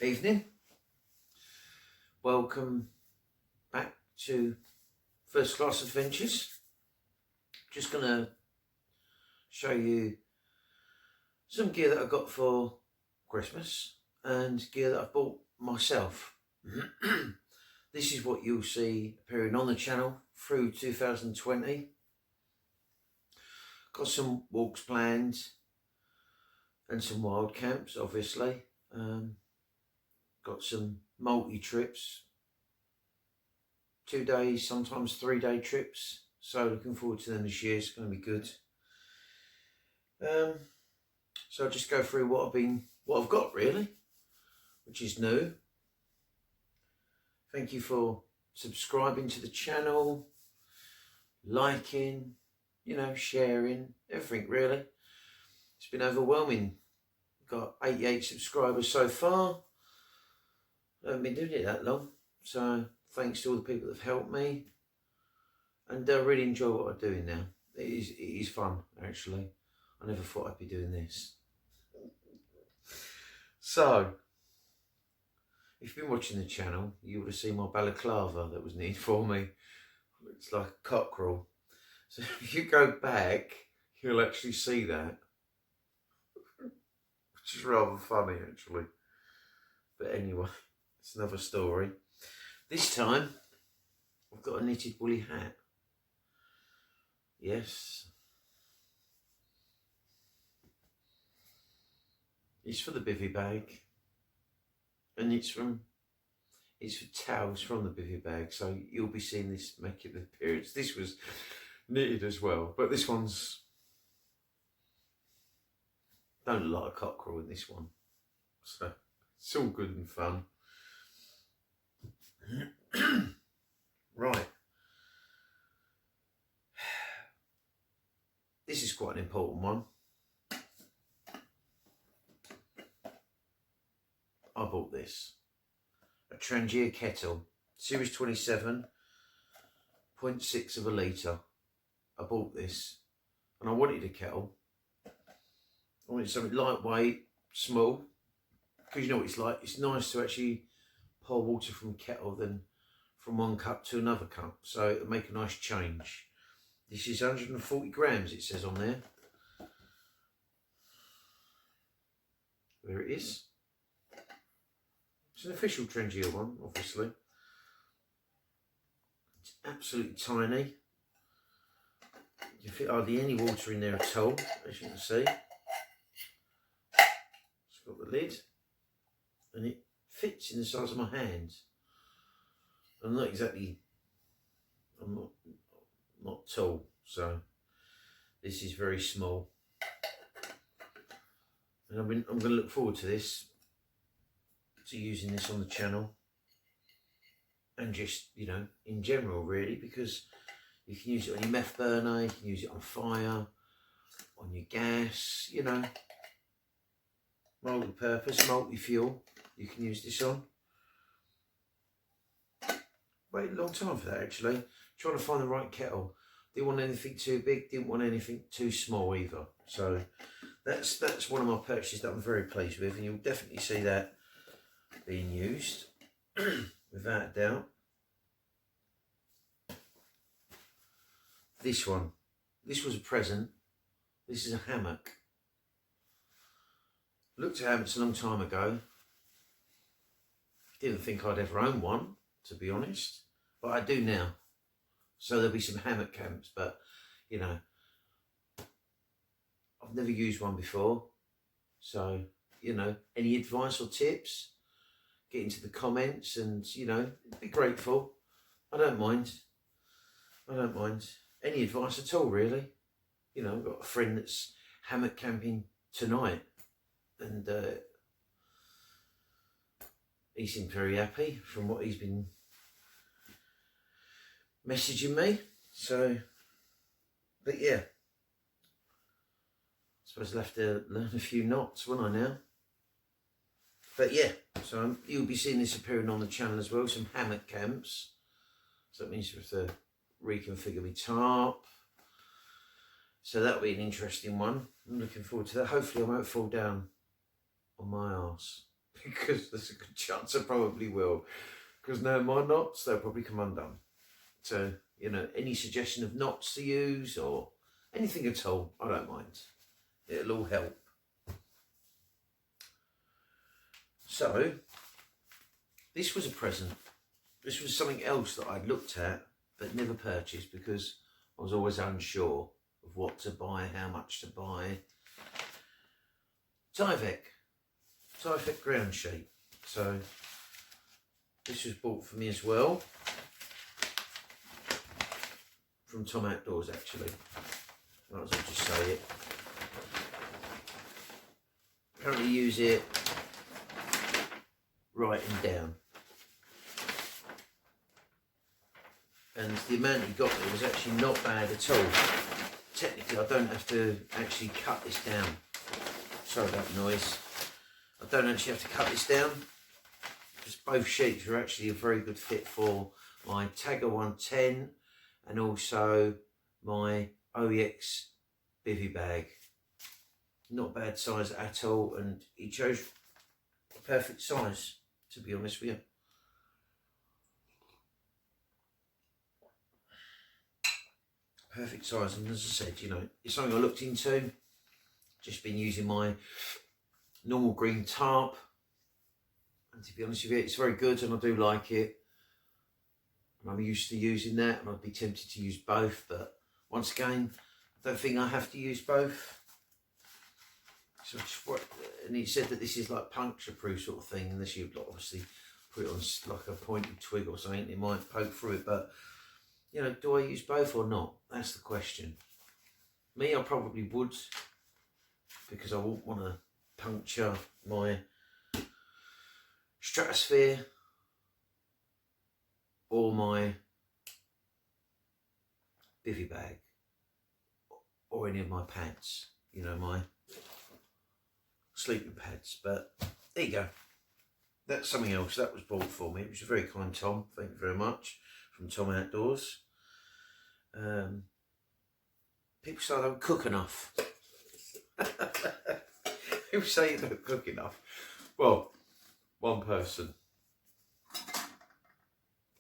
Evening. Welcome back to First Class Adventures. Just going to show you some gear that I got for Christmas and gear that I bought myself. This is what you'll see appearing on the channel through 2020. Got some walks planned and some wild camps, obviously. Got some multi-trips, 2 days, sometimes 3-day trips. So looking forward to them this year. It's going to be good. So I'll just go through what I've got really, which is new. Thank you for subscribing to the channel, liking, sharing, everything really. It's been overwhelming. Got 88 subscribers so far. I haven't been doing it that long, so thanks to all the people that have helped me, and I really enjoy what I'm doing now. It is fun, actually. I never thought I'd be doing this. So, if you've been watching the channel, you would have seen my balaclava that was needed for me. It's like a cockerel. So if you go back, you'll actually see that, which is rather funny, actually. But anyway. It's another story. This time, I've got a knitted woolly hat. Yes. It's for the Bivi bag. And it's for towels from the Bivi bag. So you'll be seeing this making an appearance. This was knitted as well. But this one's... Don't look like a cockerel in this one. So it's all good and fun. Right, this is quite an important one. I bought this, a Trangia kettle, series 27.6 of a litre. I bought this and I wanted a kettle. I wanted something lightweight, small, because you know what it's like. It's nice to actually pour water from a kettle than from one cup to another cup, so it'll make a nice change. This is 140 grams, it says on there. There it is. It's an official Trangia one, obviously. It's absolutely tiny. You can fit hardly any water in there at all, as you can see. It's got the lid, and it fits in the size of my hand. I'm not tall, so this is very small. And I'm going to look forward to using this on the channel, and just, in general really, because you can use it on your meth burner, you can use it on fire, on your gas, multi-purpose, multi-fuel. You can use this on. Waited a long time for that, actually. Trying to find the right kettle. Didn't want anything too big, didn't want anything too small either. So that's one of my purchases that I'm very pleased with, and you'll definitely see that being used, without a doubt. This one. This was a present. This is a hammock. Looked at hammocks a long time ago. Didn't think I'd ever own one, to be honest, but I do now. So there'll be some hammock camps, but I've never used one before. So, any advice or tips, get into the comments, and be grateful. I don't mind. Any advice at all, really. I've got a friend that's hammock camping tonight, and he seemed very happy from what he's been messaging me. So, but yeah, I suppose I'll have to learn a few knots, won't I now? But yeah, so you'll be seeing this appearing on the channel as well, some hammock camps. So that means you have to reconfigure my tarp. So that'll be an interesting one. I'm looking forward to that. Hopefully I won't fall down on my arse. because there's a good chance I probably will. Because now my knots, they'll probably come undone. So, you know, any suggestion of knots to use or anything at all, I don't mind. It'll all help. So, this was a present. This was something else that I'd looked at but never purchased because I was always unsure of what to buy, how much to buy. Tyvek ground sheet. So this was bought for me as well from Tom Outdoors, actually. Might as well just say it. Apparently use it writing down. And the amount he got there was actually not bad at all. Technically, I don't have to actually cut this down. Sorry about the noise. I don't actually have to cut this down because both sheets are actually a very good fit for my Tagger 110 and also my OEX Bivi bag. Not bad size at all, and he chose the perfect size, to be honest with you. Perfect size, and as I said, you know, it's something I looked into. Just been using my normal green tarp, and to be honest with you, it's very good and I do like it. And I'm used to using that, and I'd be tempted to use both, but once again, I don't think I have to use both. So and he said that this is like puncture proof sort of thing, unless you obviously put it on like a pointed twig or something, it might poke through it, but you know, do I use both or not? That's the question. Me, I probably would, because I wouldn't want to puncture my stratosphere or my bivy bag or any of my pads, you know, my sleeping pads. But there you go. That's something else that was bought for me. It was a very kind Tom. Thank you very much. From Tom Outdoors. People say I don't cook enough. People say you don't cook enough. Well, one person.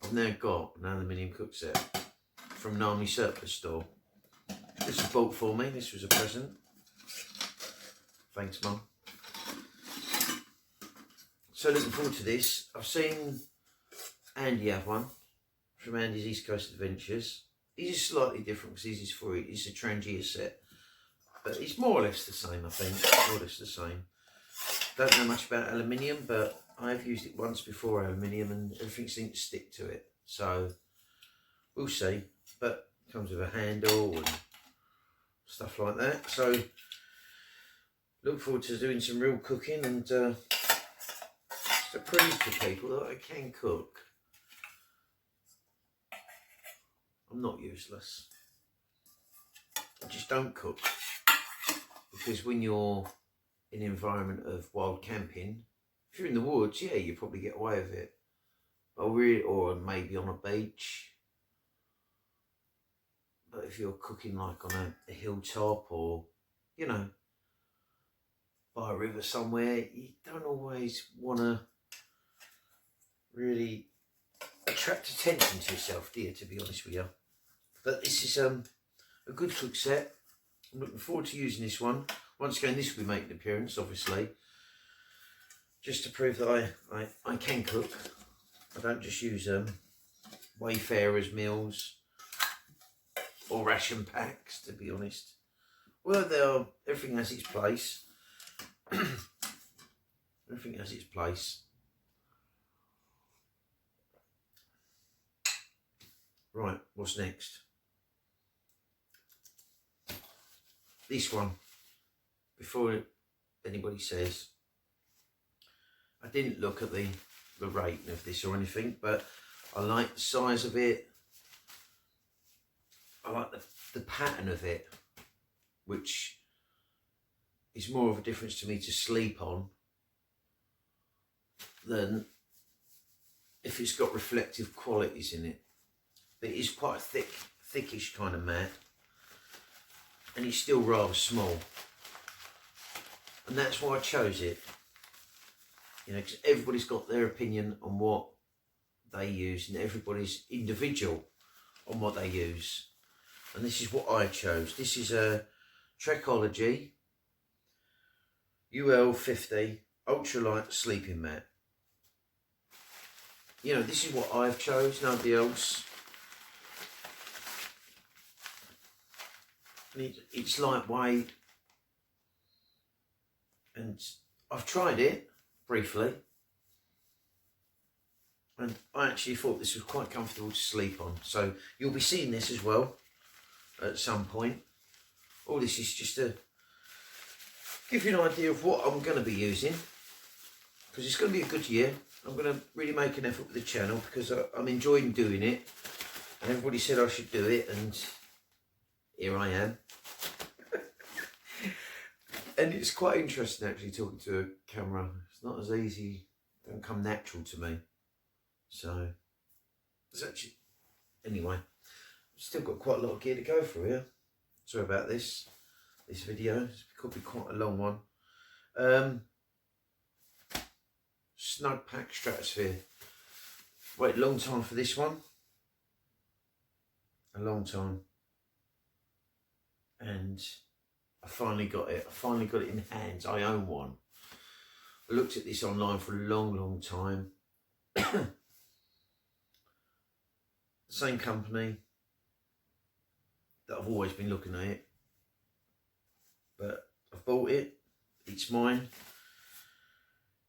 I've now got an aluminium cook set from an army surplus store. This was bought for me. This was a present. Thanks, Mum. So looking forward to this. I've seen Andy have one from Andy's East Coast Adventures. He's just slightly different because he's a Trangia set, but it's more or less the same, I think. More or less the same. Don't know much about aluminium, but I've used it once before, aluminium, and everything seems to stick to it. So we'll see. But it comes with a handle and stuff like that. So look forward to doing some real cooking and just to prove to people that I can cook. I'm not useless. I just don't cook. Because when you're in an environment of wild camping, if you're in the woods, yeah, you probably get away with it. Or maybe on a beach. But if you're cooking like on a hilltop or, you know, by a river somewhere, you don't always want to really attract attention to yourself, do you, to be honest with you. But this is a good cook set. I'm looking forward to using this one. Once again, this will be making an appearance, obviously, just to prove that I can cook. I don't just use Wayfarers meals or ration packs, to be honest. Well, everything has its place. Everything has its place. Right, what's next? This one, before anybody says, I didn't look at the rating of this or anything, but I like the size of it. I like the pattern of it, which is more of a difference to me to sleep on than if it's got reflective qualities in it. But it is quite a thickish kind of mat, and it's still rather small, and that's why I chose it. You know, 'cause everybody's got their opinion on what they use, and everybody's individual on what they use. And this is what I chose. This is a Trekology UL50 ultralight sleeping mat. You know, this is what I've chose, nobody else. And it's lightweight, and I've tried it briefly, and I actually thought this was quite comfortable to sleep on. So you'll be seeing this as well at some point. All this is just to give you an idea of what I'm going to be using, because it's going to be a good year. I'm going to really make an effort with the channel because I'm enjoying doing it, and everybody said I should do it, and here I am. And it's quite interesting actually talking to a camera. It's not as easy, it doesn't come natural to me. So it's actually, anyway, I've still got quite a lot of gear to go through here. Sorry about this video, it could be quite a long one. Snug Pack Stratosphere. Wait a long time for this one. A long time. And I finally got it. I finally got it in hands. I own one. I looked at this online for a long time. Same company that I've always been looking at it. But I've bought it. It's mine.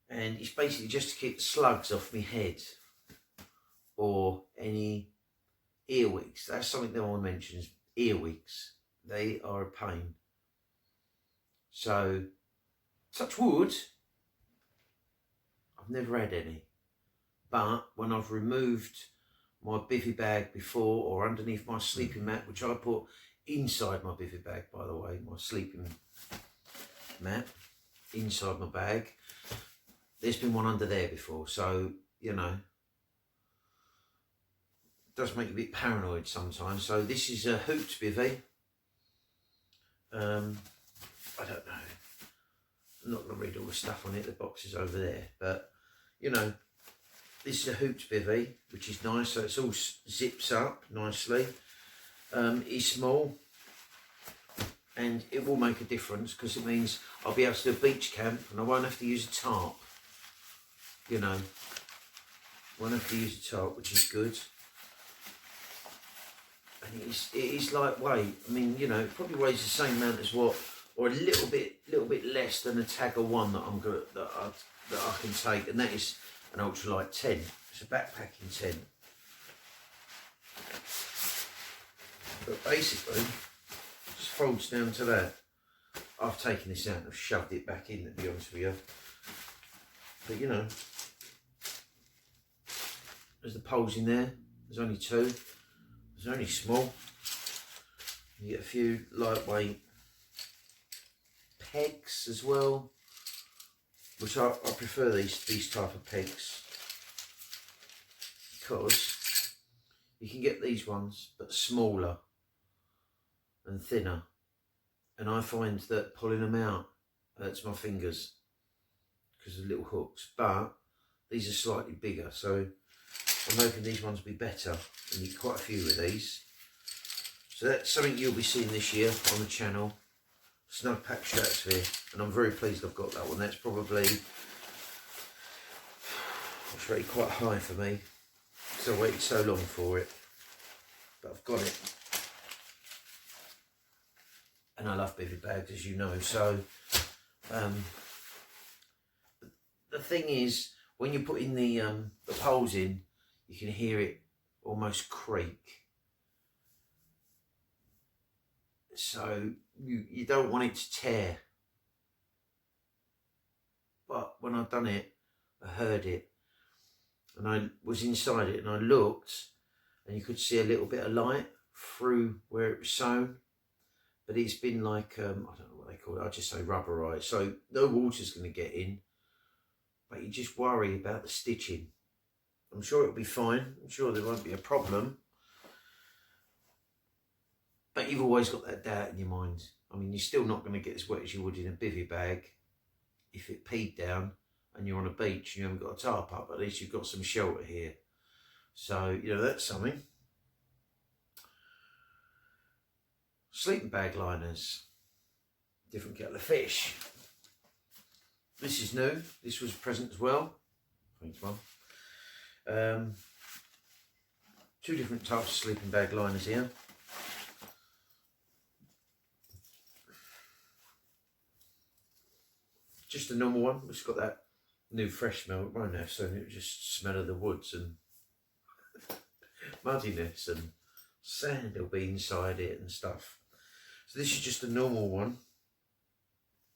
And it's basically just to keep the slugs off my head or any earwigs. That's something no one mentions. Earwigs. They are a pain. So, touch wood, I've never had any. But when I've removed my bivvy bag before, or underneath my sleeping mat, which I put inside my bivvy bag, by the way, my sleeping mat, inside my bag, there's been one under there before. So, you know, it does make you a bit paranoid sometimes. So this is a Hoops bivvy. I don't know. I'm not going to read all the stuff on it. The box is over there. But, you know, this is a Hoops bivvy, which is nice. So it's all zips up nicely. It's small. And it will make a difference because it means I'll be able to do a beach camp and I won't have to use a tarp. You know, won't have to use a tarp, which is good. And it is lightweight. I mean, you know, it probably weighs the same amount as what, or a little bit less than a Tagger 1 that I'm good that I can take, and that is an ultralight 10. It's a backpacking 10. But basically, just folds down to that. I've taken this out and I've shoved it back in, to be honest with you. But you know, there's the poles in there. There's only two. They're only small. You get a few lightweight pegs as well, which I prefer these type of pegs because you can get these ones but smaller and thinner, and I find that pulling them out hurts my fingers because of little hooks, but these are slightly bigger, so I'm hoping these ones will be better, and you get quite a few of these. So that's something you'll be seeing this year on the channel, Snug Pack Stratosphere, and I'm very pleased I've got that one. That's probably, it's rated quite high for me, because I waited so long for it, but I've got it. And I love bivvy bags, as you know, so the thing is, when you're putting the poles in, you can hear it almost creak. So you don't want it to tear. But when I've done it, I heard it. And I was inside it and I looked and you could see a little bit of light through where it was sewn. But it's been like, I don't know what they call it, I just say rubberized. So no water's going to get in. But you just worry about the stitching. I'm sure it'll be fine. I'm sure there won't be a problem. But you've always got that doubt in your mind. I mean, you're still not going to get as wet as you would in a bivvy bag if it peed down and you're on a beach and you haven't got a tarp up, at least you've got some shelter here. So, you know, that's something. Sleeping bag liners, different kettle of fish. This is new. This was a present as well. Thanks, Mum. 2 different types of sleeping bag liners here. Just a normal one. It's got that new fresh smell. It won't have, so it just smell of the woods and muddiness, and sand will be inside it and stuff. So this is just a normal one.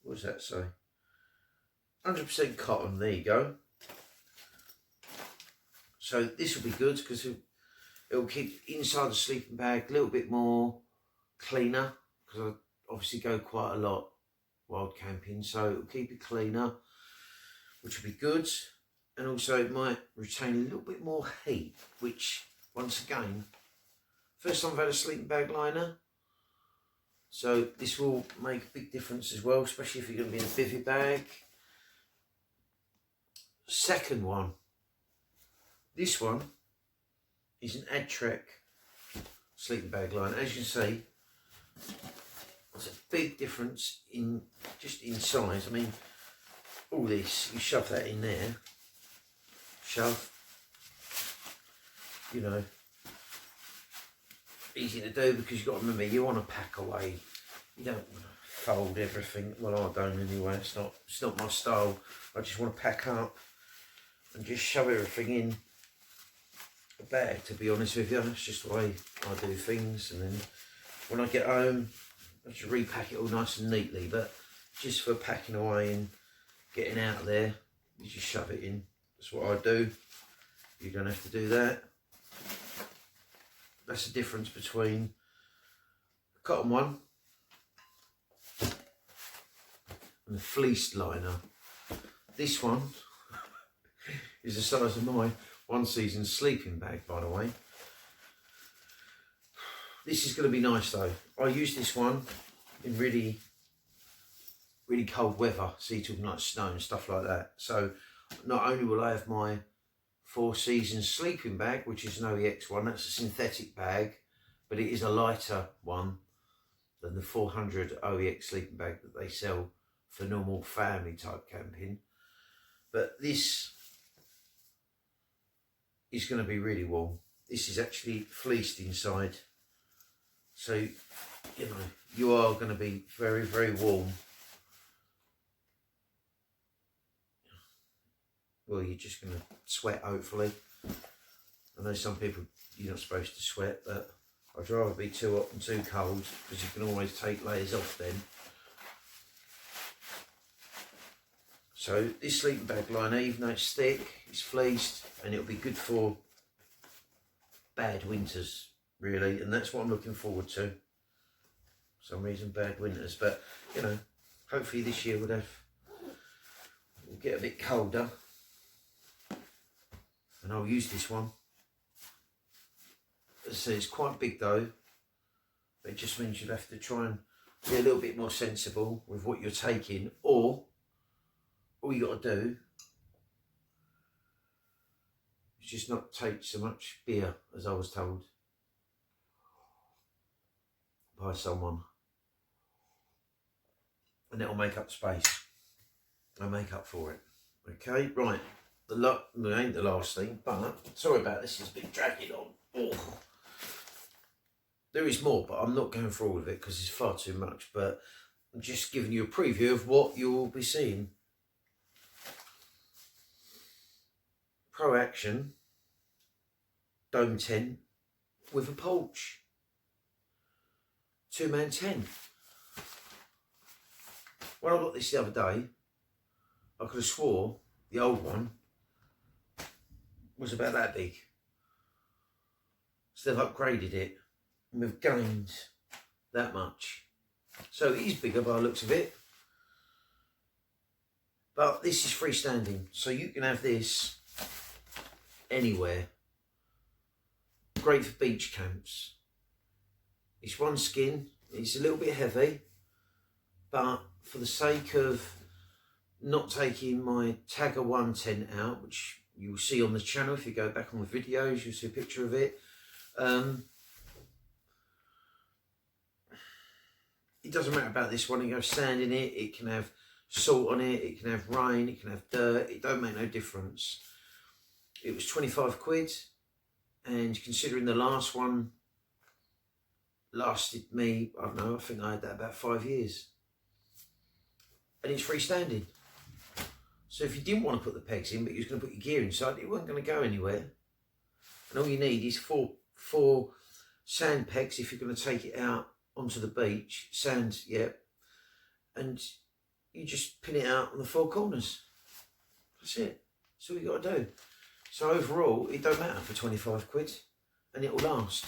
What does that say? 100% cotton. There you go. So this will be good because it'll keep inside the sleeping bag a little bit more cleaner, because I obviously go quite a lot wild camping, so it'll keep it cleaner, which will be good. And also it might retain a little bit more heat, which, once again, first time I've had a sleeping bag liner, so this will make a big difference as well, especially if you're going to be in a bivy bag. Second one, this one is an Ad-Trek sleeping bag liner. As you can see, there's a big difference in just in size. I mean, all this, you shove that in there, shove, you know, easy to do, because you've got to remember, you want to pack away. You don't fold everything. Well, I don't anyway. It's not my style. I just want to pack up and just shove everything in a bag, to be honest with you. That's just the way I do things. And then when I get home, I just repack it all nice and neatly. But just for packing away and getting out of there, you just shove it in. That's what I do. You don't have to do that. That's the difference between the cotton one and the fleeced liner. This one is the size of my one season sleeping bag, by the way. This is going to be nice though. I use this one in really cold weather, so you're talking like snow and stuff like that. So not only will I have my 4 seasons sleeping bag, which is an OEX one, that's a synthetic bag, but it is a lighter one than the 400 OEX sleeping bag that they sell for normal family type camping. But this is going to be really warm. This is actually fleeced inside, so you know you are going to be very, very warm. Well, you're just going to sweat, hopefully. I know some people, you're not supposed to sweat, but I'd rather be too hot and too cold, because you can always take layers off then. So this sleeping bag liner, even though it's thick, it's fleeced, and it'll be good for bad winters, really. And that's what I'm looking forward to. For some reason, bad winters. But, you know, hopefully this year we'll get a bit colder. And I'll use this one. As I say, it's quite big though, but it just means you'll have to try and be a little bit more sensible with what you're taking, or all you got to do is just not take so much beer, as I was told by someone, and it'll make up space. I'll make up for it. Okay, right. It ain't the last thing, but sorry about this, it's been dragging on. Oh. There is more, but I'm not going through all of it because it's far too much. But I'm just giving you a preview of what you will be seeing. Pro Action dome tent with a porch. 2-man tent. When I got this the other day, I could have swore the old one was about that big. So they've upgraded it and we've gained that much. So it is bigger by the looks of it. But this is freestanding, so you can have this anywhere. Great for beach camps. It's one skin, it's a little bit heavy, but for the sake of not taking my Tagger 110 out, which you'll see on the channel. If you go back on the videos, you'll see a picture of it. It doesn't matter about this one. You can have sand in it, it can have salt on it, it can have rain, it can have dirt. It don't make no difference. It was 25 quid, and considering the last one lasted me, I don't know, I think I had that about 5 years. And it's freestanding. So if you didn't want to put the pegs in, but you was going to put your gear inside, it wasn't going to go anywhere. And all you need is four sand pegs if you're going to take it out onto the beach. Sand, yeah. And you just pin it out on the 4 corners. That's it. That's all you got to do. So overall, it don't matter for 25 quid, and it will last.